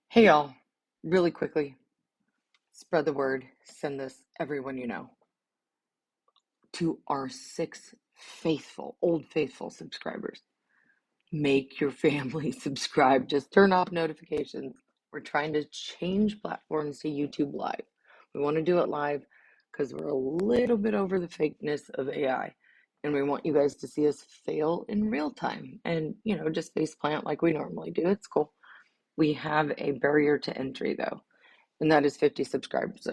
Hey y'all, really quickly, spread the word, send this everyone you know. To our 6 faithful, old faithful subscribers. Make your family subscribe. Just turn off notifications. We're trying to change platforms to YouTube Live. We want to do it live because we're a little bit over the fakeness of AI. And we want you guys to see us fail in real time and, just face plant like we normally do. It's cool. We have a barrier to entry though, and that is 50 subscribers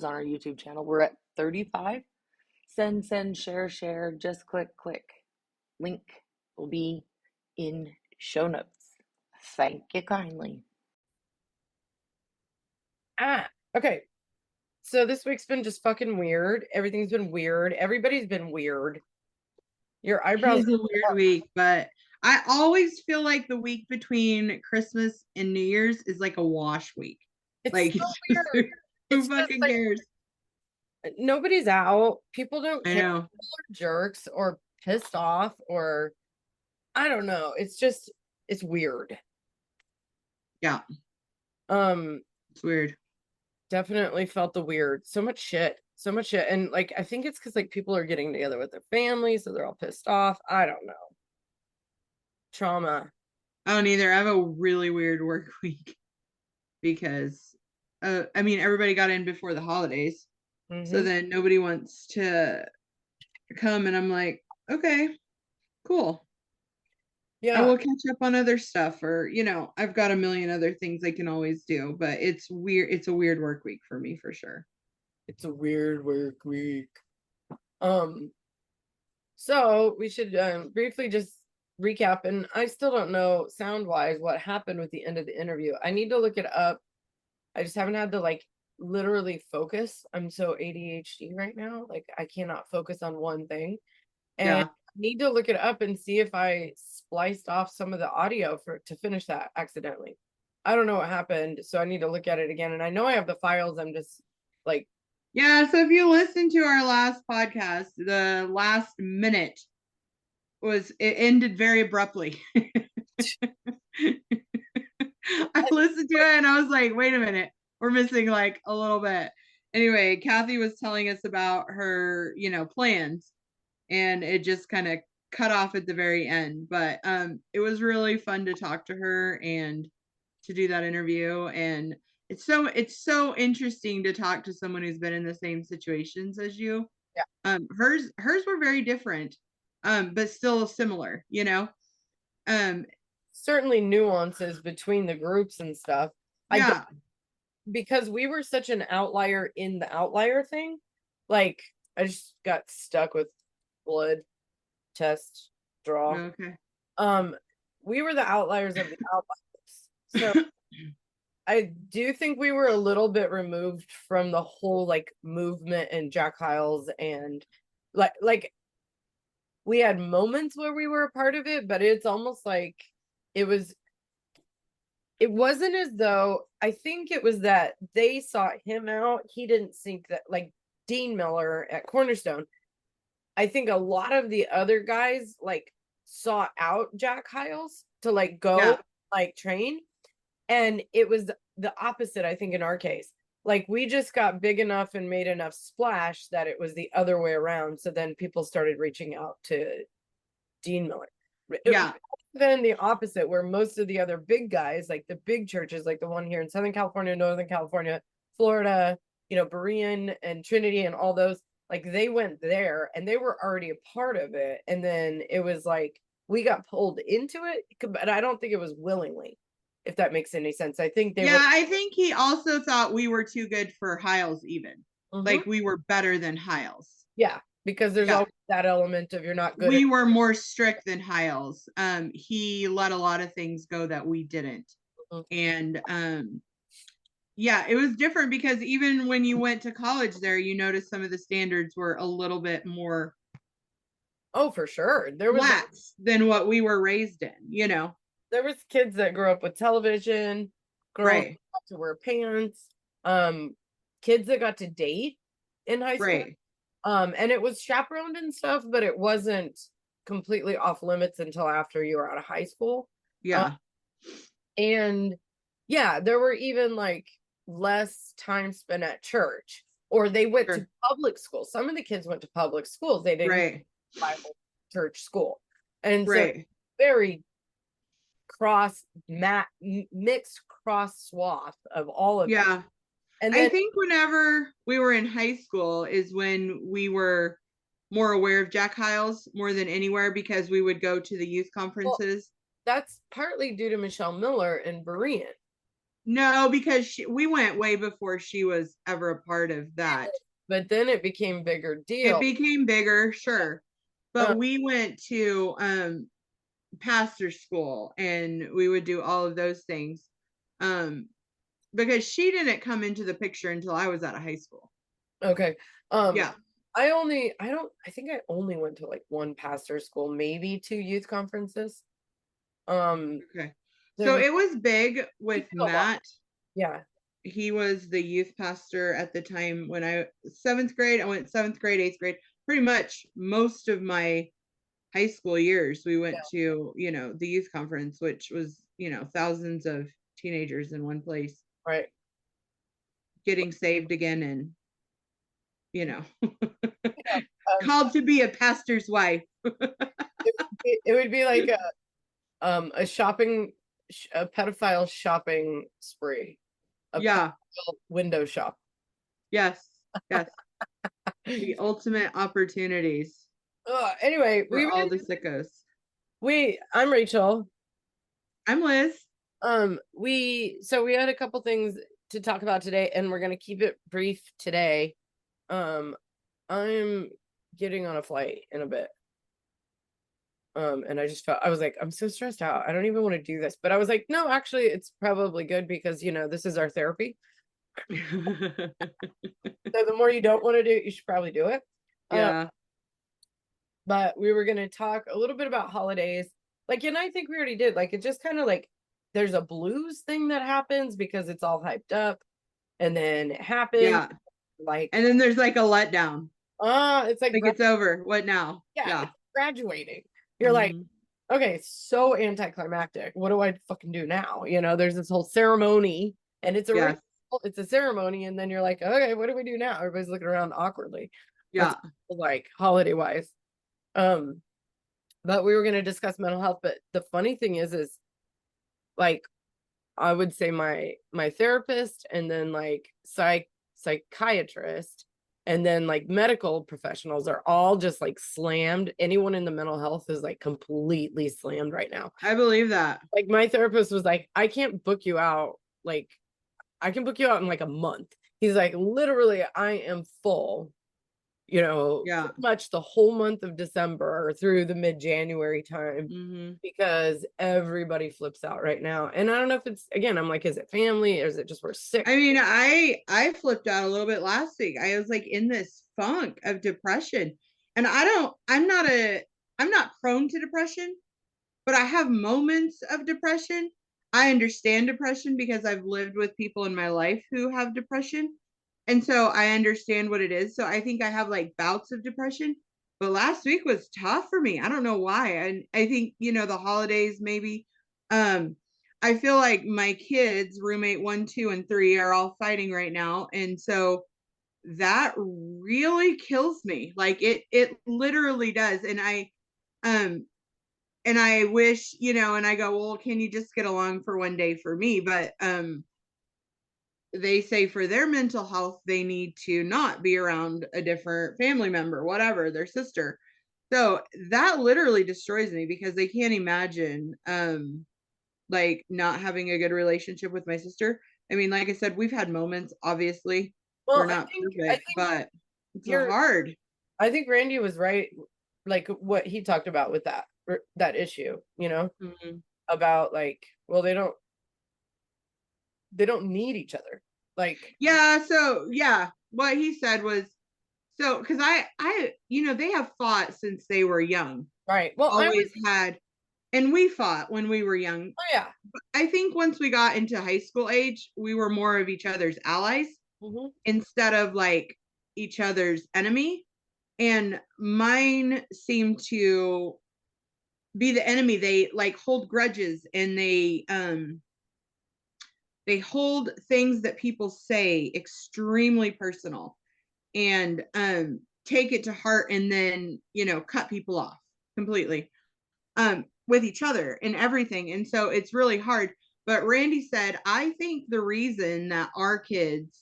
on our YouTube channel. We're at 35. Send, share, just click. Link will be in show notes. Thank you kindly. Okay. So this week's been just fucking weird. Everything's been weird. Everybody's been weird. Your It eyebrows is a weird week, but I always feel like the week between Christmas and New Year's is like a wash week. it's Like, so weird. who It's just fucking like cares? nobody's out. People don't I care. know. People are jerks or pissed off or I don't know. It's weird. Yeah, Um, it's weird. definitely felt the weird. So much shit. So much shit. And like I think it's because like people are getting together with their families, so they're all pissed off. I don't know. Trauma. I don't either. I have a really weird work week because, everybody got in before the holidays. So Mm-hmm. then nobody wants to come. And I'm like, okay, cool. I Yeah. will catch up on other stuff, or I've got a million other things I can always do, but it's weird. It's a weird work week for me for sure. It's a weird work week. Um, so we should briefly just recap, and I still don't know sound wise what happened with the end of the interview. I need to look it up. I just haven't had to like literally focus. I'm so ADHD right now. Like I cannot focus on one thing. And Yeah. I need to look it up and see if I spliced off some of the audio to finish that accidentally. I don't know what happened, so I need to look at it again. And I know I have the files. I'm just like, Yeah, so if you listen to our last podcast, the last minute it ended very abruptly. I listened to it and I was like, wait a minute, we're missing like a little bit. Anyway, Kathy was telling us about her, plans, and it just kind of cut off at the very end. But it was really fun to talk to her and to do that interview. And it's so interesting to talk to someone who's been in the same situations as you. yeah, Hers were very different, but still similar, um certainly nuances between the groups and stuff. I don't, yeah. because we were such an outlier in the outlier thing. Like I just got stuck with blood test draw. Okay. Um, we were the outliers of the outliers. So I do think we were a little bit removed from the whole like movement and Jack Hyles, and like we had moments where we were a part of it, but it's almost like it was it wasn't as though, I think it was that they sought him out. He didn't think that, like Dean Miller at Cornerstone. I think a lot of the other guys like sought out Jack Hyles to like go Yeah. like train. And it was the opposite, I think, in our case. Like we just got big enough and made enough splash that it was the other way around. So then people started reaching out to Dean Miller. Yeah. Then the opposite, where most of the other big guys, like the big churches, like the one here in Southern California, Northern California, Florida, Berean and Trinity and all those, like they went there and they were already a part of it. And then it was like we got pulled into it, but I don't think it was willingly, if that makes any sense. I think they Yeah, were. I think he also thought we were too good for Hyles even. Mhm. Like we were better than Hyles. Yeah, because there's Yeah. always that element of you're not good at. We were more strict than Hyles. He let a lot of things go that we didn't. Mhm. And yeah, it was different because even when you went to college there, you noticed some of the standards were a little bit more Oh, for sure. lax than what we were raised in. There was kids that grew up with television, girls Right. got to wear pants, um, kids that got to date in high school. Right. And it was chaperoned and stuff, but it wasn't completely off limits until after you were out of high school. Uh, Yeah. and yeah, there were even like less time spent at church, or they went to Sure. public school. Some of the kids went to public schools. They didn't Right. Bible church school. And so Right. very mixed cross swath of all of it. Yeah. And I then think whenever we were in high school is when we were more aware of Jack Hyles more than anywhere, because we would go to the youth conferences. that's partly due to Michelle Miller and Berean. No, because we went way before she was ever a part of that. But then it became bigger deal. It became bigger, sure. But we went to pastor school, and we would do all of those things. Because she didn't come into the picture until I was out of high school. Okay. Yeah. I think I only went to like one pastor school, maybe 2 youth conferences. Okay. So it was big with Matt. Yeah. He was the youth pastor at the time when I 7th grade. I went 7th grade, 8th grade. Pretty much most of my high school years, we went to, the youth conference, which was, thousands of teenagers in one place. Right. Getting saved again, and called to be a pastor's wife. it would be like a pedophile shopping spree. Yeah. Window shop. Yes. The ultimate opportunities. Anyway, for all the sickos. I'm Rachel. I'm Liz. We had a couple things to talk about today, and we're gonna keep it brief today. I'm getting on a flight in a bit. And I was like, I'm so stressed out. I don't even want to do this. But I was like, no, actually, it's probably good because, this is our therapy. So the more you don't want to do it, you should probably do it. Yeah. But we were going to talk a little bit about holidays. And I think we already did. It just kind of there's a blues thing that happens because it's all hyped up. And then it happens. Yeah. And then there's a letdown. It's like it's over. What now? Yeah. Graduating. You're like, okay, so anticlimactic. What do I fucking do now? There's this whole ceremony, and it's a ceremony, and then you're like, okay, what do we do now? Everybody's looking around awkwardly. Yeah. That's holiday wise. But we were going to discuss mental health. But the funny thing is I would say my therapist, and then psychiatrist, and then medical professionals are all just slammed. Anyone in the mental health is completely slammed right now. I believe that. My therapist was like, I can't book you out. I can book you out in a month. He's like, literally, I am full, pretty much the whole month of December through the mid-January time, because everybody flips out right now. And I don't know if it's, again, I'm like, is it family or is it just we're sick? I mean, I flipped out a little bit last week. I was in this funk of depression, and I'm not prone to depression, but I have moments of depression. I understand depression because I've lived with people in my life who have depression. And so I understand what it is. So I think I have bouts of depression, but last week was tough for me. I don't know why. And I think, the holidays, maybe, I feel like my kids, roommate 1, 2, and 3, are all fighting right now. And so that really kills me. It literally does. And I wish, and I go, well, can you just get along for one day for me? But, they say for their mental health, they need to not be around a different family member, whatever, their sister. So that literally destroys me, because they can't imagine, not having a good relationship with my sister. I mean, like I said, we've had moments, obviously. Well, we're not perfect, but it's hard. I think Randy was right. What he talked about with that issue, about well, they don't need each other. What he said was, because I they have fought since they were young, right? Well, and we fought when we were young. Oh yeah. But I think once we got into high school age, we were more of each other's allies instead of each other's enemy. And mine seemed to be the enemy. They hold grudges, and they they hold things that people say extremely personal and take it to heart, and then, you know, cut people off completely with each other and everything. And so it's really hard. But Randy said, I think the reason that our kids,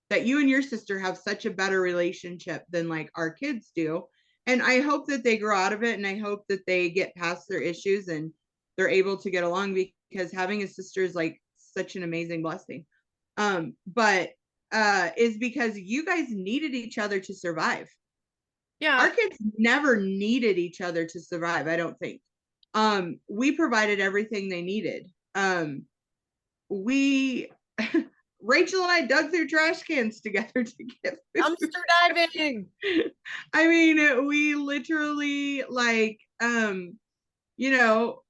that you and your sister have such a better relationship than like our kids do, and I hope that they grow out of it, and I hope that they get past their issues and they're able to get along, because having a sister is like such an amazing blessing. But is because you guys needed each other to survive. Yeah. Our kids never needed each other to survive, I don't think. We provided everything they needed. We Rachel and I dug through trash cans together to get food. Dumpster diving. I mean, we literally like you know,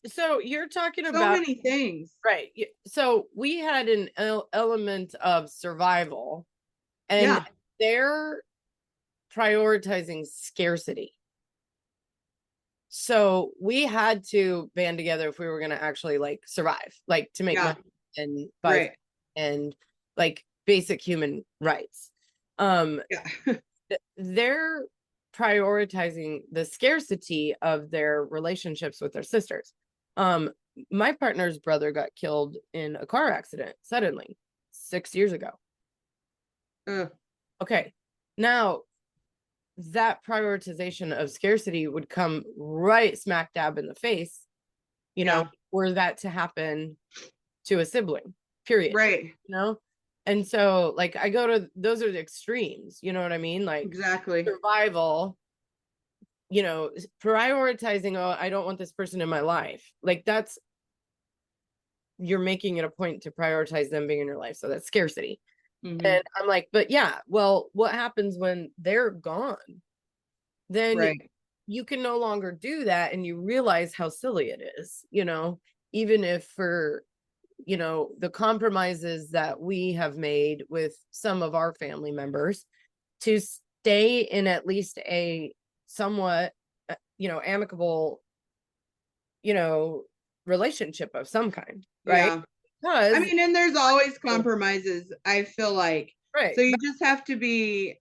so you're talking so about many things. Right. So we had an element of survival, and Yeah. they're prioritizing scarcity. So we had to band together if we were going to actually like survive, like to make money and buy Right. and like basic human rights. They're prioritizing the scarcity of their relationships with their sisters. My partner's brother got killed in a car accident suddenly 6 years ago. Okay. Now that prioritization of scarcity would come right smack dab in the face, you know, were that to happen to a sibling, period. Right. You know? And so like I go to, those are the extremes, you know what I mean? Like exactly survival, you know, prioritizing, oh, I don't want this person in my life. Like that's, you're making it a point to prioritize them being in your life. So that's scarcity. Mm-hmm. And I'm like, but yeah, well, what happens when they're gone? Then you can no longer do that. And you realize how silly it is, you know, even if for, you know, the compromises that we have made with some of our family members to stay in at least a somewhat, you know, amicable, you know, relationship of some kind, right? Yeah. Because I mean, and there's always compromises, I feel like. Right. So you just have to be,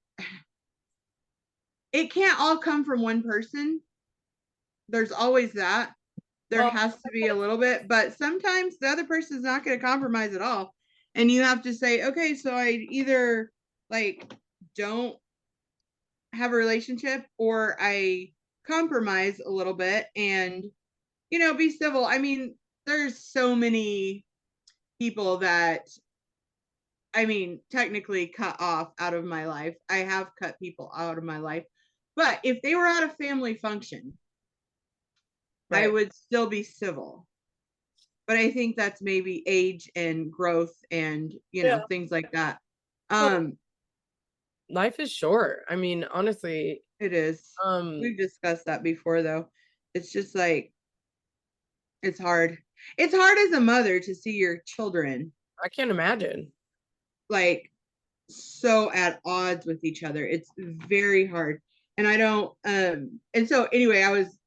it can't all come from one person. There's always that. There has to be a little bit, but sometimes the other person's not going to compromise at all. And you have to say, okay, so I either like don't have a relationship or I compromise a little bit and, you know, be civil. I mean, there's so many people that, I mean, technically cut off out of my life. I have cut people out of my life, but if they were at a family function, I would still be civil. But I think that's maybe age and growth and, you know, things like that. Life is short. I mean, honestly, it is. We've discussed that before, though. It's just like, it's hard. It's hard as a mother to see your children. I can't imagine. Like, so at odds with each other. It's very hard. And I don't, and so anyway, I was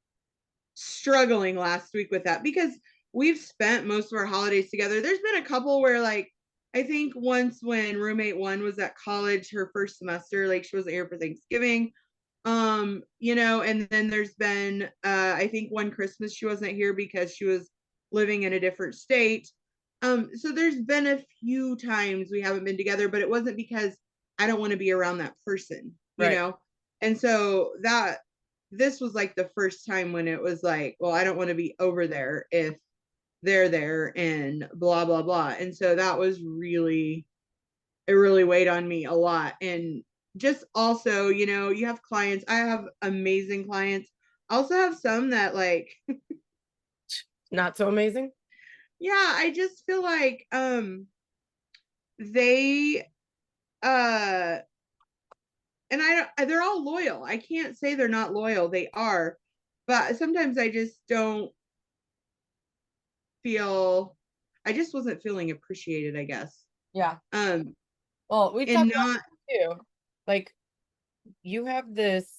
struggling last week with that because we've spent most of our holidays together. There's been a couple where like, I think once when roommate one was at college, her first semester, like she wasn't here for Thanksgiving, you know, and then there's been, I think one Christmas she wasn't here because she was living in a different state. So there's been a few times we haven't been together, but it wasn't because I don't want to be around that person, you know? And so this was like the first time when it was like, well, I don't want to be over there if they're there and blah, blah, blah. And so that was really, it really weighed on me a lot. And just also, you know, you have clients, I have amazing clients. I also have some that like, not so amazing. Yeah, I just feel like they and they're all loyal. I can't say they're not loyal. They are. But sometimes I just don't feel, I just wasn't feeling appreciated, I guess. Yeah. Well, we talked about too. Like you have this,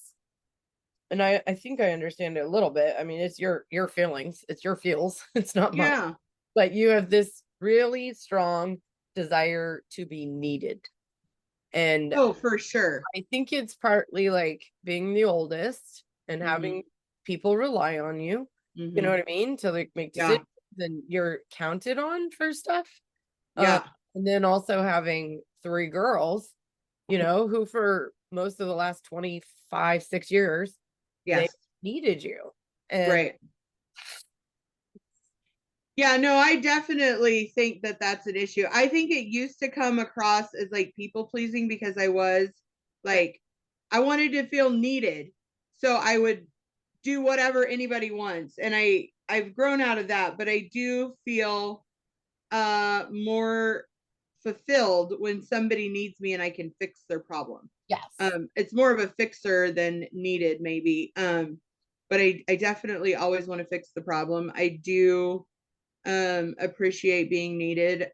and I think I understand it a little bit. I mean, it's your feelings, it's your feels, it's not mine. Yeah. But you have this really strong desire to be needed. And Oh, for sure. I think it's partly like being the oldest and having people rely on you. You know what I mean? To like make decisions, and you're counted on for stuff. Yeah. And then also having 3 girls, you know, who for most of the last 25, 6 years, they Yes. needed you. And Right. Yeah, no, I definitely think that that's an issue. I think it used to come across as like people pleasing because I was like, I wanted to feel needed. So I would do whatever anybody wants. And I've grown out of that, but I do feel more fulfilled when somebody needs me and I can fix their problem. yes. It's more of a fixer than needed, maybe. But I definitely always want to fix the problem. I do appreciate being needed.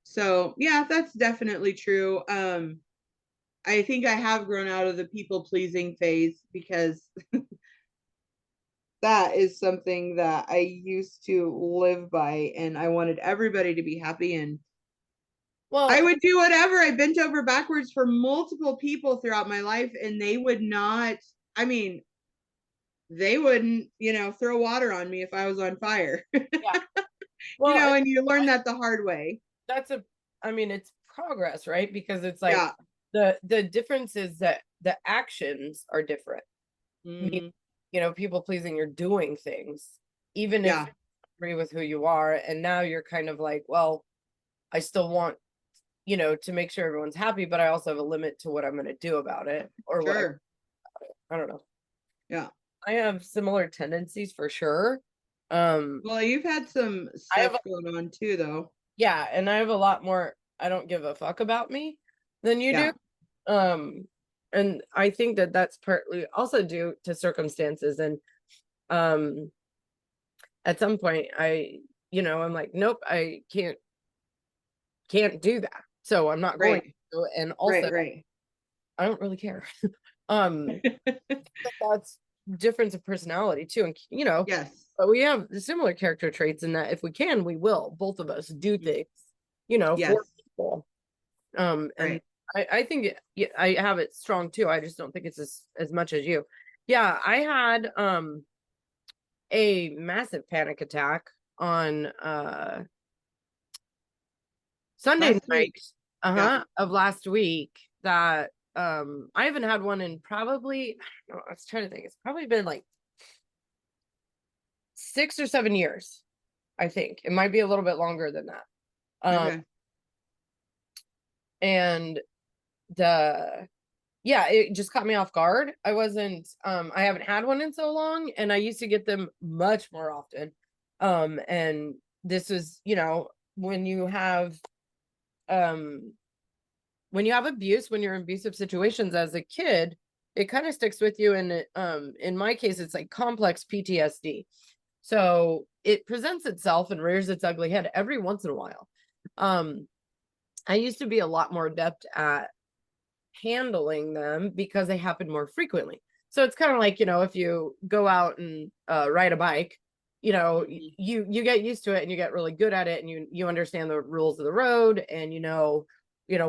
So yeah, that's definitely true. I think I have grown out of the people pleasing phase because that is something that I used to live by, and I wanted everybody to be happy, and Well, I would do whatever. I bent over backwards for multiple people throughout my life, and they would not, I mean, they wouldn't, throw water on me if I was on fire. yeah. Well, And you learn that the hard way. that's I mean, it's progress, right? Because it's like Yeah. the difference is that the actions are different. You know, people pleasing, you're doing things, even if you agree with who you are. And now you're kind of like, well, I still want, to make sure everyone's happy, but I also have a limit to what I'm going to do about it, or what I don't know. Yeah. I have similar tendencies for sure. Well, you've had some stuff going on too, though. Yeah, and I have a lot more I don't give a fuck about me than you do. And I think that that's partly also due to circumstances. And at some point I'm like, nope, I can't do that. So I'm not going to. And also I don't really care. That's difference of personality too. And yes, but we have similar character traits in that if we can, we will, both of us, do things, for people. And I think I have it strong too. I just don't think it's as much as you. Yeah, I had a massive panic attack on Sunday night of last week that I haven't had one in probably, I was trying to think, it's probably been like 6 or 7 years. I think it might be a little bit longer than that. And it just caught me off guard. I haven't had one in so long, and I used to get them much more often. And this was, when you have abuse, when you're in abusive situations as a kid, it kind of sticks with you. And in my case, it's like complex PTSD. So it presents itself and rears its ugly head every once in a while. I used to be a lot more adept at handling them because they happen more frequently. So it's kind of like, if you go out and ride a bike, you get used to it and you get really good at it, and you understand the rules of the road, and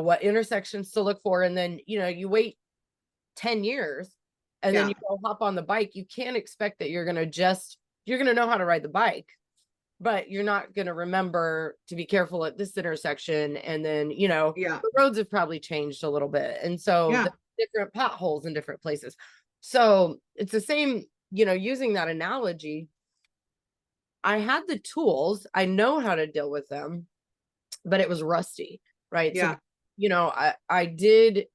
what intersections to look for. And then you wait 10 years and then you go hop on the bike. You can't expect that you're going to know how to ride the bike, but you're not going to remember to be careful at this intersection. And then the roads have probably changed a little bit, and so different potholes in different places. So it's the same, using that analogy. I had the tools, I know how to deal with them, but it was rusty, right? So I did.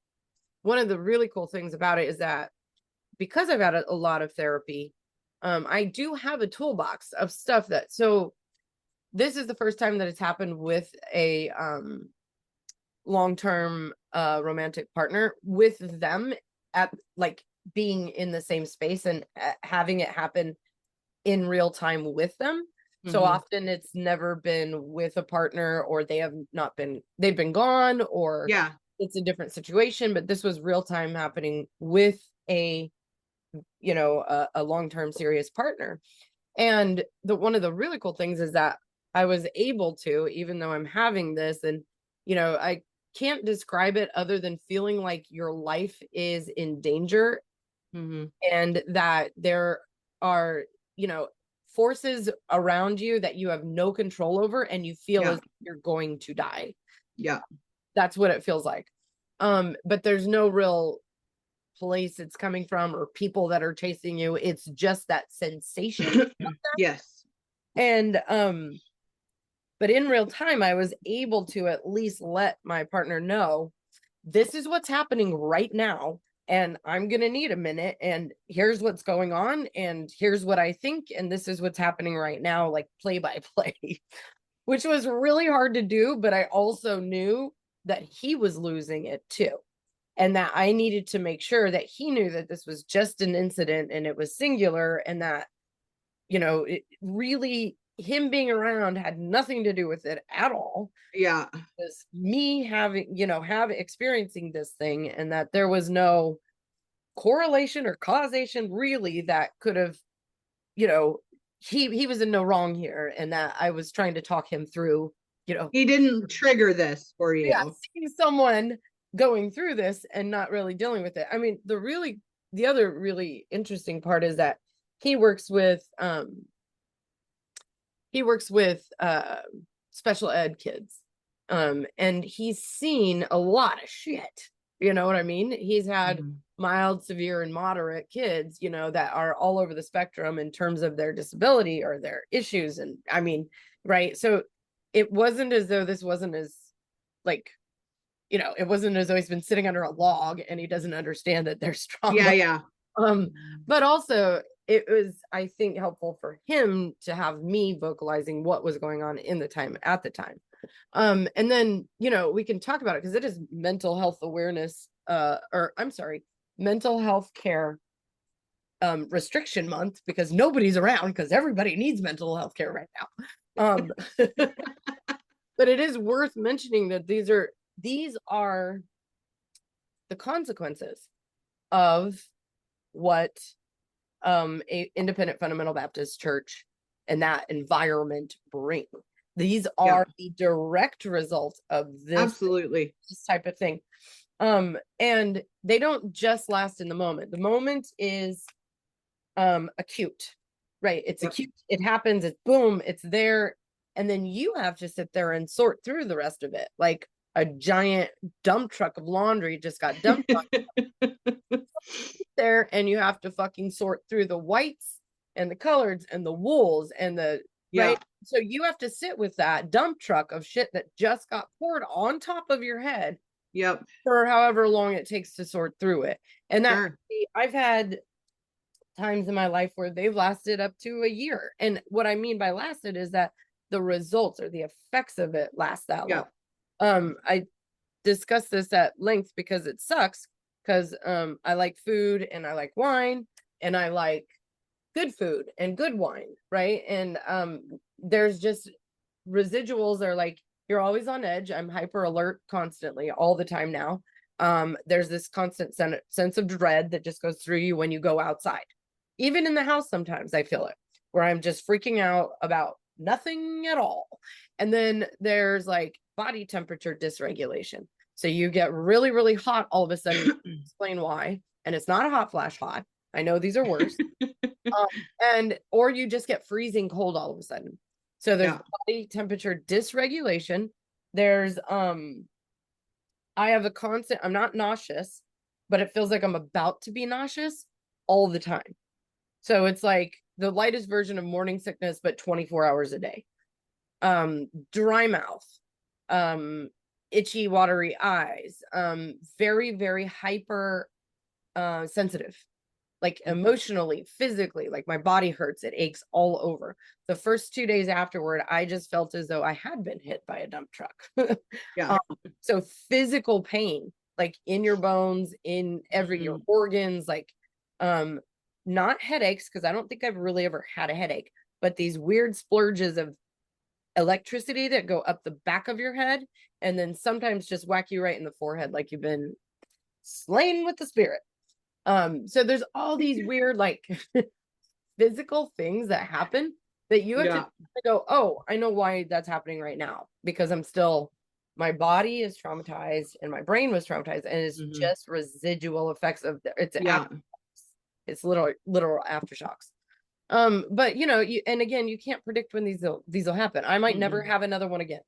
One of the really cool things about it is that because I've had a lot of therapy, I do have a toolbox of stuff so this is the first time that it's happened with a long-term romantic partner, with them at like being in the same space and having it happen in real time with them. So often it's never been with a partner, or they've been gone, or it's a different situation, but this was real time happening with a long-term serious partner. And one of the really cool things is that I was able to, even though I'm having this, and I can't describe it other than feeling like your life is in danger, and that there are, forces around you that you have no control over, and you feel as if you're going to die. Yeah. That's what it feels like. But there's no real place it's coming from or people that are chasing you. It's just that sensation. Yes. And but in real time, I was able to at least let my partner know, this is what's happening right now, and I'm gonna need a minute, and here's what's going on, and here's what I think, and this is what's happening right now, like play by play. Which was really hard to do, but I also knew that he was losing it too. And that I needed to make sure that he knew that this was just an incident and it was singular, and that, it really, him being around had nothing to do with it at all. Yeah. It was me having, experiencing this thing, and that there was no correlation or causation really that could have, he was in no wrong here, and that I was trying to talk him through, he didn't trigger this for you. Yeah, seeing someone going through this and not really dealing with it. I mean, the other really interesting part is that he works with special ed kids. And he's seen a lot of shit. You know what I mean? He's had mild, severe, and moderate kids, that are all over the spectrum in terms of their disability or their issues. And I mean, right. So it wasn't as though this wasn't as like, it wasn't as though he's been sitting under a log and he doesn't understand that there's trauma. Yeah. But also it was, I think, helpful for him to have me vocalizing what was going on at the time. And then, we can talk about it because it is mental health awareness, mental health care restriction month, because nobody's around because everybody needs mental health care right now. But it is worth mentioning that these are the consequences of what a independent fundamental Baptist church and that environment bring. These are the direct result of this, absolutely, this type of thing. And they don't just last in the moment. The moment is acute, right? It's acute. It happens. It's boom. It's there. And then you have to sit there and sort through the rest of it. Like a giant dump truck of laundry just got dumped on there, and you have to fucking sort through the whites and the colors and the wools and the right. So you have to sit with that dump truck of shit that just got poured on top of your head. For however long it takes to sort through it. And that I've had times in my life where they've lasted up to a year. And what I mean by lasted is that the results or the effects of it last that long. I discussed this at length because it sucks, because I like food and I like wine and I like good food and good wine, right? And there's just residuals are like, you're always on edge. I'm hyper alert constantly all the time now. There's this constant sense of dread that just goes through you when you go outside. Even in the house, sometimes I feel it, where I'm just freaking out about nothing at all. And then there's like body temperature dysregulation. So you get really, really hot all of a sudden. Explain why. And it's not a hot flash hot. I know these are worse. Or you just get freezing cold all of a sudden. So there's body temperature dysregulation. There's I have a constant, I'm not nauseous, but it feels like I'm about to be nauseous all the time. So it's like the lightest version of morning sickness, but 24 hours a day. Dry mouth, itchy, watery eyes, very, very hyper sensitive, like emotionally, physically, like my body hurts, it aches all over. The first 2 days afterward, I just felt as though I had been hit by a dump truck. So physical pain, like in your bones, in your organs, like not headaches, because I don't think I've really ever had a headache, but these weird splurges of electricity that go up the back of your head and then sometimes just whack you right in the forehead like you've been slain with the spirit. So there's all these weird like physical things that happen that you have Yeah. to go, oh, I know why that's happening right now, because my body is traumatized and my brain was traumatized, and it's just residual effects of it's literal aftershocks. But and again, you can't predict when these will happen. I might never have another one again.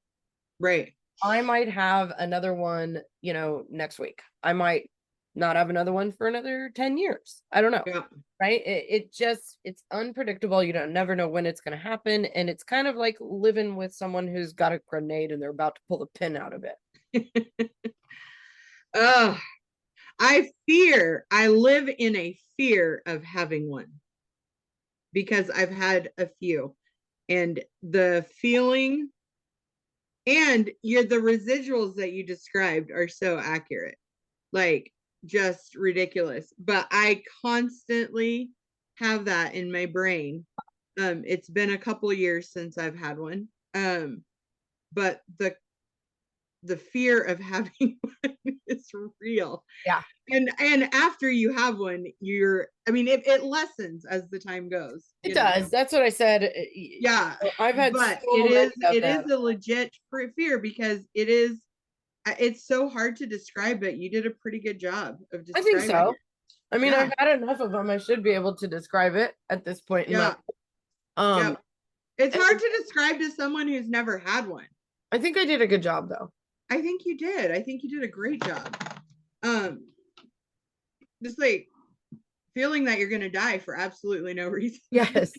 Right. I might have another one, next week. I might not have another one for another 10 years. I don't know. Yeah. Right. It's unpredictable. You don't never know when it's going to happen. And it's kind of like living with someone who's got a grenade and they're about to pull the pin out of it. I live in a fear of having one because I've had a few, and the feeling and the residuals that you described are so accurate, like just ridiculous. But I constantly have that in my brain. It's been a couple of years since I've had one. But the fear of having one is real. Yeah. And after you have one, it lessens as the time goes. It does. That's what I said. Yeah. I've had, but it is a legit fear, because it's so hard to describe it. You did a pretty good job of describing I think so. it. I mean, I've had enough of them. I should be able to describe it at this point. Yeah. It's hard to describe to someone who's never had one. I think I did a good job, though. I think you did. I think you did a great job. Just like feeling that you're going to die for absolutely no reason. Yes.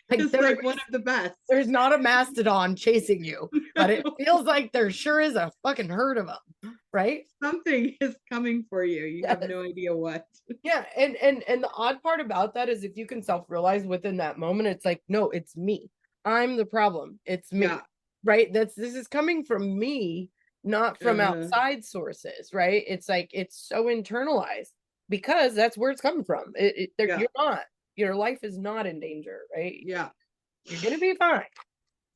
It's like one of the best. There's not a mastodon chasing you, but it feels like there sure is a fucking herd of them, right? Something is coming for you. You have no idea what. Yeah. And the odd part about that is if you can self-realize within that moment, it's like, no, it's me. I'm the problem. It's me. Yeah. Right? This is coming from me, not from outside sources, right? It's like, it's so internalized because that's where it's coming from. You're not, your life is not in danger, right? Yeah. You're going to be fine.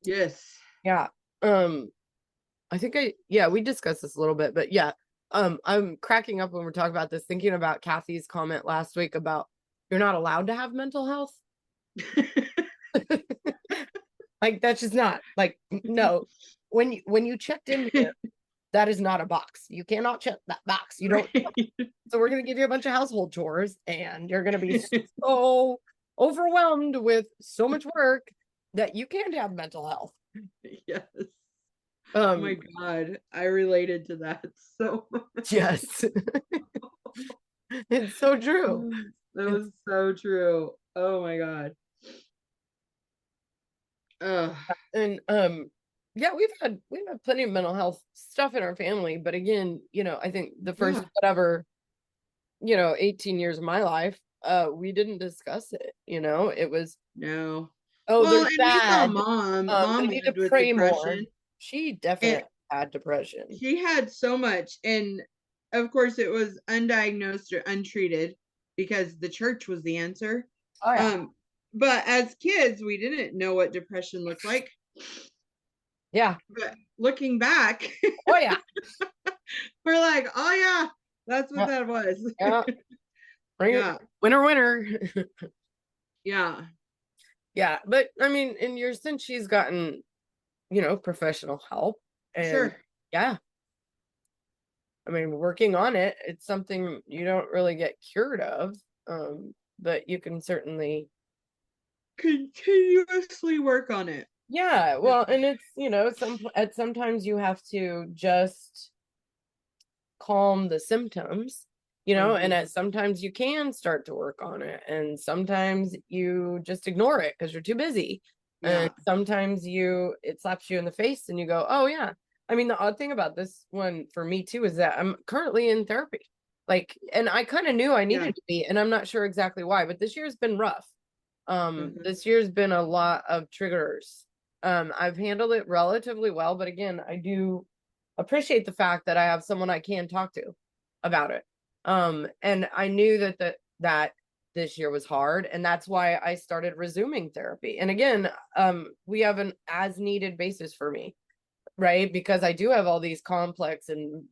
Yes. Yeah. I think we discussed this a little bit, but yeah, I'm cracking up when we're talking about this, thinking about Kathy's comment last week about you're not allowed to have mental health. Like, that's just not like, no, when you checked in here, that is not a box. You cannot check that box. You don't. So we're going to give you a bunch of household chores and you're going to be so overwhelmed with so much work that you can't have mental health. Yes. Oh my God. I related to that so much. Yes. It's so true. That was so true. Oh my God. And we've had plenty of mental health stuff in our family, but again, I think the first 18 years of my life, we didn't discuss it. It was no. Oh, well, there's that. Mom need to pray more. She definitely had depression. She had so much, and of course it was undiagnosed or untreated because the church was the answer. Oh, yeah. But as kids, we didn't know what depression looked like. Yeah. But looking back, oh yeah, we're like, oh yeah, that's what that was. Yeah. Bring it. Winner. Yeah. Yeah. But I mean, in years since she's gotten, professional help. And sure. Yeah. I mean, working on it, it's something you don't really get cured of. But you can certainly continuously work on it. Yeah, well, and it's sometimes you have to just calm the symptoms, and sometimes you can start to work on it, and sometimes you just ignore it because you're too busy. And sometimes it slaps you in the face and you go, oh yeah. I mean, the odd thing about this one for me too is that I'm currently in therapy. Like, and I kind of knew I needed to be, and I'm not sure exactly why, but this year's been rough. This year's been a lot of triggers. I've handled it relatively well, but again, I do appreciate the fact that I have someone I can talk to about it. And I knew that this year was hard, and that's why I started resuming therapy. And again, we have an as needed basis for me, right? Because I do have all these complex and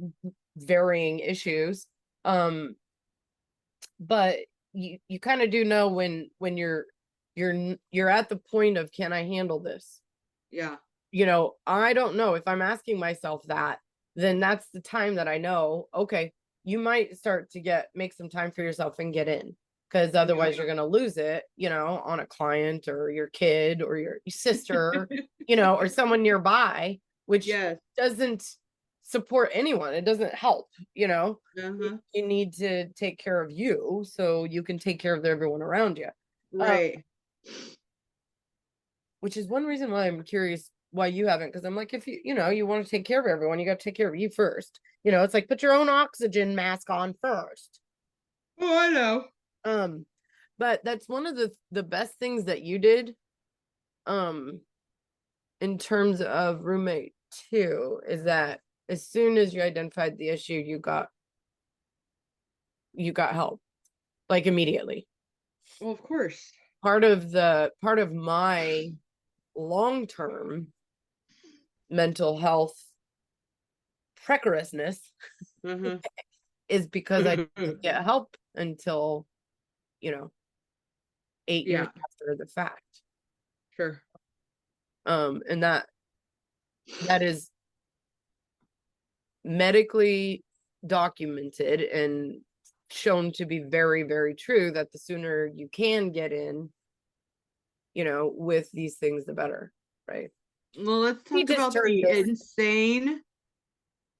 varying issues. But you kind of do know when you're you're at the point of, can I handle this? Yeah. You know, I don't know. If I'm asking myself that, then that's the time that I know, okay, you might start to make some time for yourself and get in, because otherwise you're going to lose it, you know, on a client or your kid or your sister, you know, or someone nearby, which doesn't support anyone. It doesn't help, you know. You need to take care of you so you can take care of everyone around you. Right. Which is one reason why I'm curious why you haven't, because I'm like, if you know, you want to take care of everyone, you got to take care of you first. You know, it's like, put your own oxygen mask on first. Oh, I know. But that's one of the best things that you did, in terms of roommate 2, is that as soon as you identified the issue, you got help, like, immediately. Well, of course. Part of my long-term mental health precariousness is because I didn't get help until, you know, 8 years after the fact. Sure. And that is medically documented and shown to be very, very true, that the sooner you can get in, you know, with these things, the better, right? Well, let's talk about the insane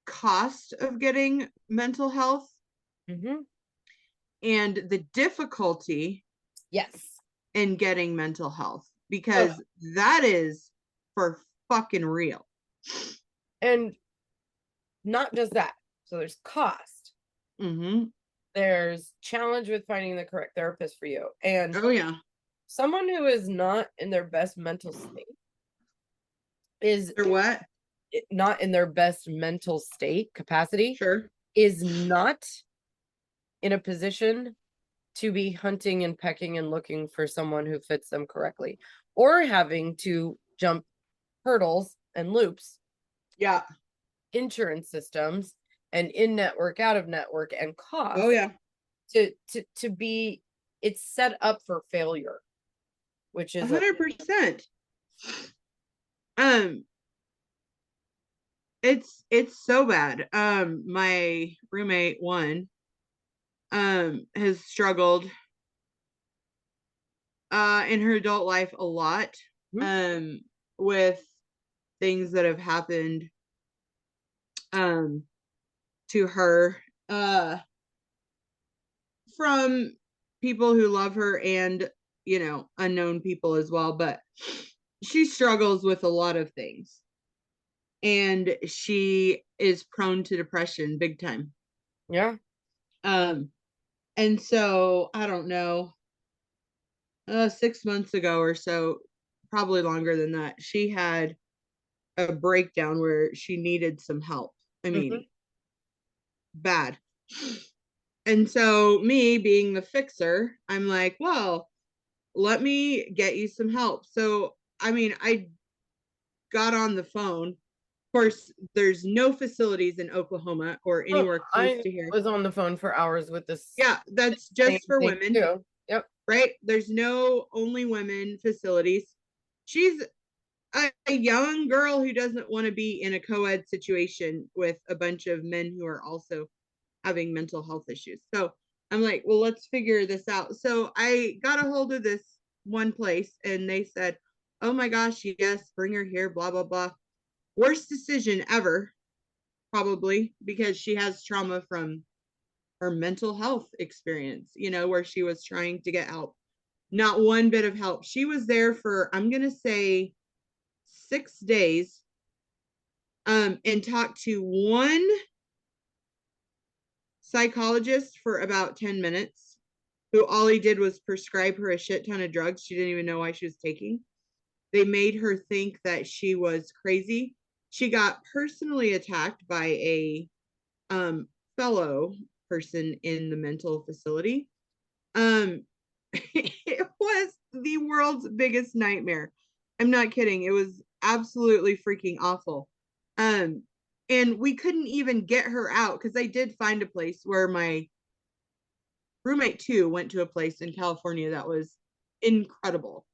cost of getting mental health and the difficulty in getting mental health, because that is for fucking real. And not just that. So there's cost. There's challenge with finding the correct therapist for you. And someone who is not in their best mental state is not in their best mental state capacity, is not in a position to be hunting and pecking and looking for someone who fits them correctly, or having to jump hurdles and loops, insurance systems, and in-network, out-of-network, and cost. To be, it's set up for failure, which is 100%. It's so bad. My roommate 1 has struggled in her adult life a lot with things that have happened to her from people who love her and, you know, unknown people as well, but she struggles with a lot of things, and she is prone to depression big time. And so I don't know, 6 months ago or so, probably longer than that, she had a breakdown where she needed some help. I mean, bad. And so me being the fixer, I'm like, well, let me get you some help. So, I mean, I got on the phone. Of course, there's no facilities in Oklahoma or anywhere close to here. I was on the phone for hours with this. Yeah, that's just for women. Too. Yep. Right? There's no only women facilities. She's a young girl who doesn't want to be in a co-ed situation with a bunch of men who are also having mental health issues. So I'm like, well, let's figure this out. So I got a hold of this one place, and they said, oh my gosh, yes, bring her here, blah, blah, blah. Worst decision ever, probably, because she has trauma from her mental health experience, you know, where she was trying to get help. Not one bit of help. She was there for, I'm going to say, 6 days, and talked to one psychologist for about 10 minutes, who all he did was prescribe her a shit ton of drugs she didn't even know why she was taking. They made her think that she was crazy. She got personally attacked by a fellow person in the mental facility. It was the world's biggest nightmare. I'm not kidding. It was absolutely freaking awful. And we couldn't even get her out, because I did find a place where my roommate 2 went to a place in California that was incredible.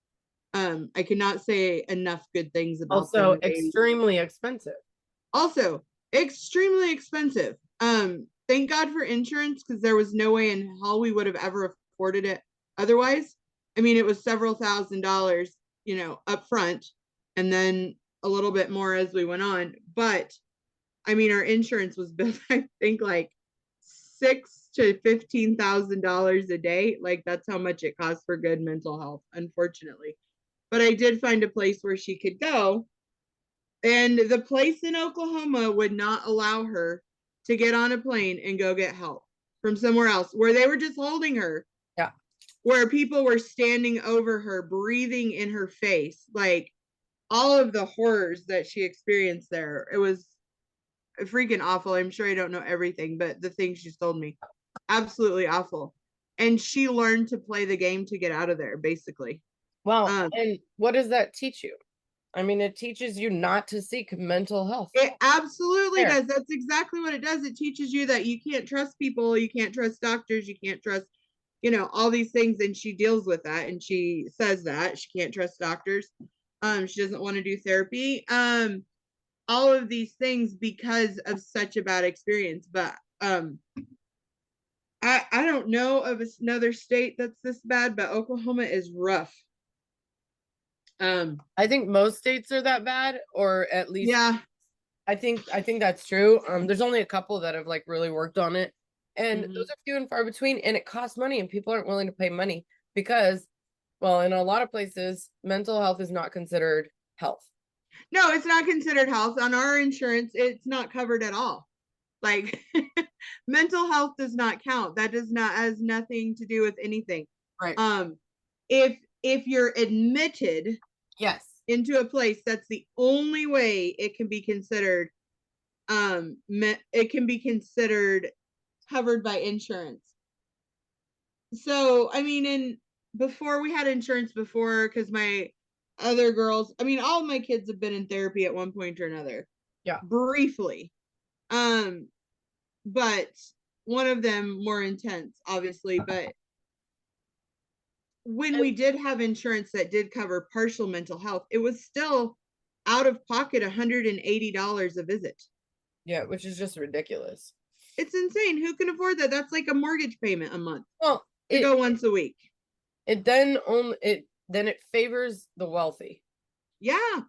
I cannot say enough good things about Also them. extremely expensive. Also extremely expensive. Thank God for insurance, because there was no way in hell we would have ever afforded it otherwise. I mean, it was several $1,000s, you know, up front, and then a little bit more as we went on. But I mean, our insurance was built, I think, like $6,000 to $15,000 a day. Like, that's how much it costs for good mental health, unfortunately. But I did find a place where she could go, and the place in Oklahoma would not allow her to get on a plane and go get help from somewhere else, where they were just holding her. Yeah. Where people were standing over her, breathing in her face, like all of the horrors that she experienced there. It was freaking awful. I'm sure I don't know everything, but the things she's told me, absolutely awful. And she learned to play the game to get out of there, basically. Well, and what does that teach you? I mean, it teaches you not to seek mental health. It absolutely does. That's exactly what it does. It teaches you that you can't trust people, you can't trust doctors, you can't trust, you know, all these things. And she deals with that, and she says that she can't trust doctors. She doesn't want to do therapy. All of these things because of such a bad experience. But I don't know of another state that's this bad, but Oklahoma is rough. I think most states are that bad, or at least yeah. I think that's true. There's only a couple that have like really worked on it, and those are few and far between, and it costs money, and people aren't willing to pay money because, well, in a lot of places, mental health is not considered health. No, it's not considered health. On our insurance, it's not covered at all. Like, mental health does not count. That has nothing to do with anything. Right. If you're admitted, yes, into a place, that's the only way it can be considered. It can be considered covered by insurance. So, I mean, before we had insurance before, because my other girls, I mean, all of my kids have been in therapy at one point or another. Yeah. Briefly. But one of them more intense, obviously. But when we did have insurance that did cover partial mental health, it was still out of pocket $180 a visit. Yeah, which is just ridiculous. It's insane. Who can afford that? That's like a mortgage payment a month. Well, to go once a week. It favors the wealthy. Yeah,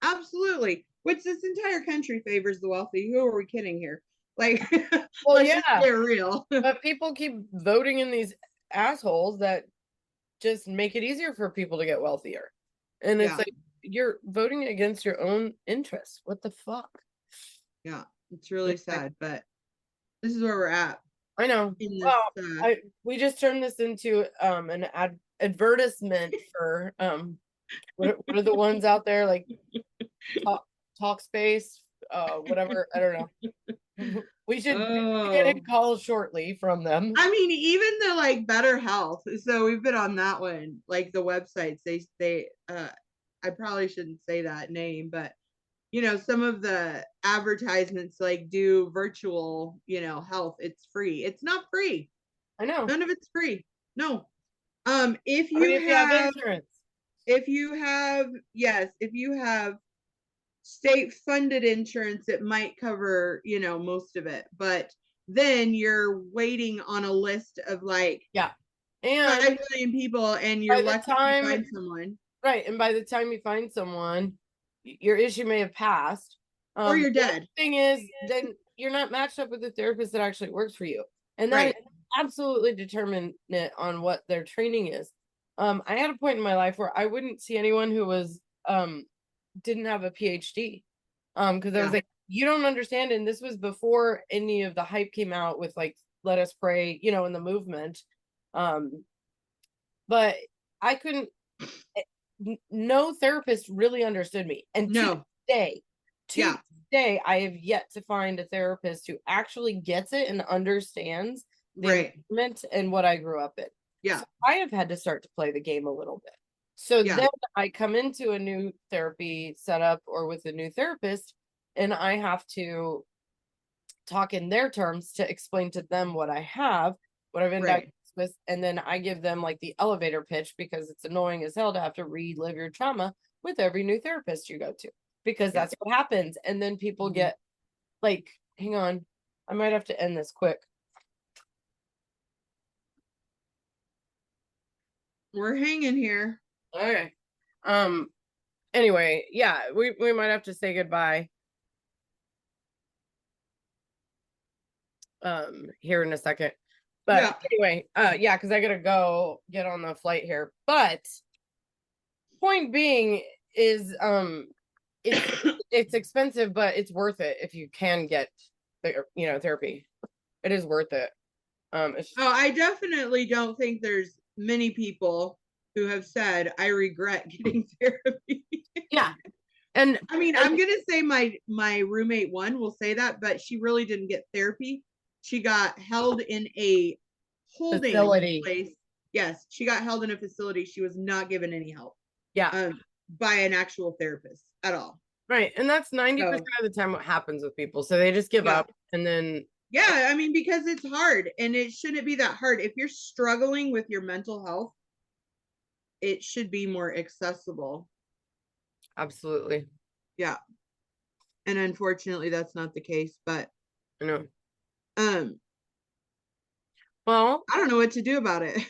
absolutely. Which this entire country favors the wealthy. Who are we kidding here? Like, well, let's yeah, just get real. But people keep voting in these assholes that just make it easier for people to get wealthier. And it's like, you're voting against your own interests. What the fuck? Yeah, it's really sad, but this is where we're at. I know. Well, we just turned this into an advertisement for what are the ones out there, like talk space, whatever, I don't know. We should get a call shortly from them. I mean, even the like Better Health. So we've been on that one, like the websites. They I probably shouldn't say that name, but you know, some of the advertisements like do virtual, you know, health. It's free. It's not free. I know. None of it's free. No. If you have insurance. If you have state funded insurance, it might cover, you know, most of it, but then you're waiting on a list of like and 5 million people, and you're lucky to find someone. Right, and by the time you find someone, your issue may have passed, or you're dead. The thing is, then you're not matched up with a therapist that actually works for you, and that is absolutely determinant on what their training is. I had a point in my life where I wouldn't see anyone who was didn't have a PhD, because I was like, you don't understand. And this was before any of the hype came out with like Let Us Pray, you know, in the movement. But I couldn't. No therapist really understood me, and to this day, I have yet to find a therapist who actually gets it and understands the environment and what I grew up in. Yeah, so I have had to start to play the game a little bit. So then I come into a new therapy setup or with a new therapist, and I have to talk in their terms to explain to them what I have, what I've been diagnosed hospice, and then I give them like the elevator pitch because it's annoying as hell to have to relive your trauma with every new therapist you go to, because that's what happens. And then people get like, hang on, I might have to end this quick. We're hanging here. Okay. Anyway, yeah, we might have to say goodbye. Here in a second. But anyway, yeah, because I gotta go get on the flight here. But point being is it's expensive, but it's worth it if you can get therapy. It is worth it. I definitely don't think there's many people who have said I regret getting therapy. Yeah. And I mean, I'm gonna say my roommate one will say that, but she really didn't get therapy. She got held in a holding facility place. Yes, she got held in a facility. She was not given any help. Yeah. By an actual therapist at all. Right. And that's 90% of the time what happens with people. So they just give up, and then yeah, I mean, because it's hard, and it shouldn't be that hard. If you're struggling with your mental health, it should be more accessible. Absolutely. Yeah. And unfortunately that's not the case, but I know. Well, I don't know what to do about it.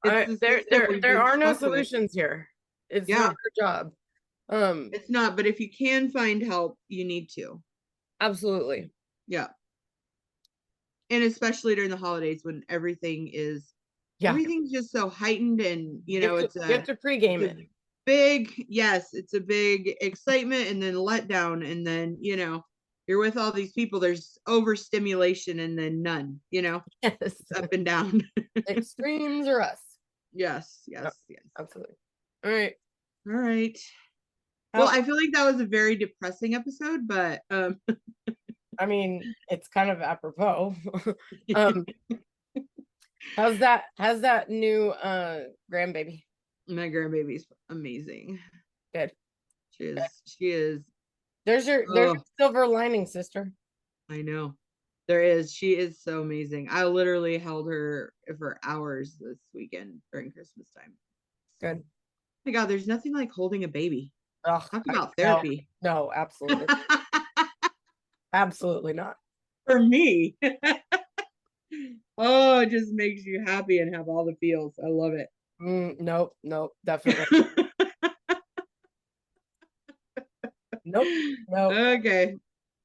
There are no solutions here. It's not our job. It's not, but if you can find help, you need to. Absolutely. Yeah. And especially during the holidays when everything's just so heightened, and you have to pregame it. It's a big excitement and then letdown, and then you're with all these people, there's overstimulation and then none, yes. It's up and down. Extremes are us. Yes, Absolutely. All right. Well, I feel like that was a very depressing episode, but I mean, it's kind of apropos. How's that new grandbaby? My grandbaby's amazing. Good. She is. There's your silver lining, sister. I know. There is. She is so amazing. I literally held her for hours this weekend during Christmas time. Good. Oh my God, there's nothing like holding a baby. Talk about therapy. No, absolutely. Absolutely not. For me. Oh, it just makes you happy and have all the feels. I love it. Nope, definitely. Nope. Okay.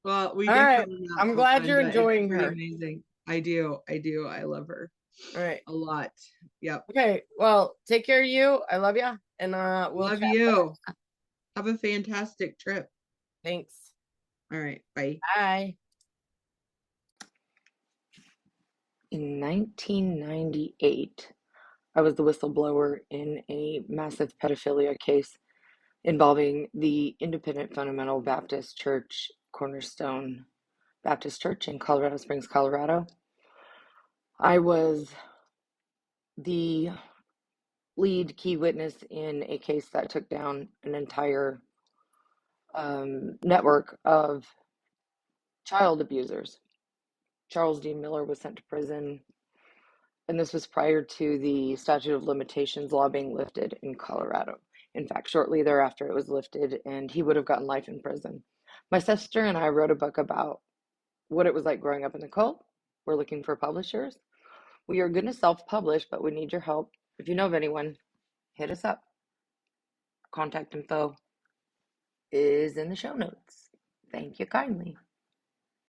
Well, we all right. I'm glad you're enjoying her. Amazing. I do. I love her. All right. A lot. Yep. Okay. Well, take care of you. I love you. And we'll love you. Have a fantastic trip. Thanks. All right. Bye. Bye. In 1998, I was the whistleblower in a massive pedophilia case involving the Independent Fundamental Baptist Church, Cornerstone Baptist Church in Colorado Springs, Colorado. I was the lead key witness in a case that took down an entire network of child abusers. Charles D. Miller was sent to prison, and this was prior to the statute of limitations law being lifted in Colorado. In fact, shortly thereafter, it was lifted, and he would have gotten life in prison. My sister and I wrote a book about what it was like growing up in the cult. We're looking for publishers. We are going to self-publish, but we need your help. If you know of anyone, hit us up. Contact info is in the show notes. Thank you kindly.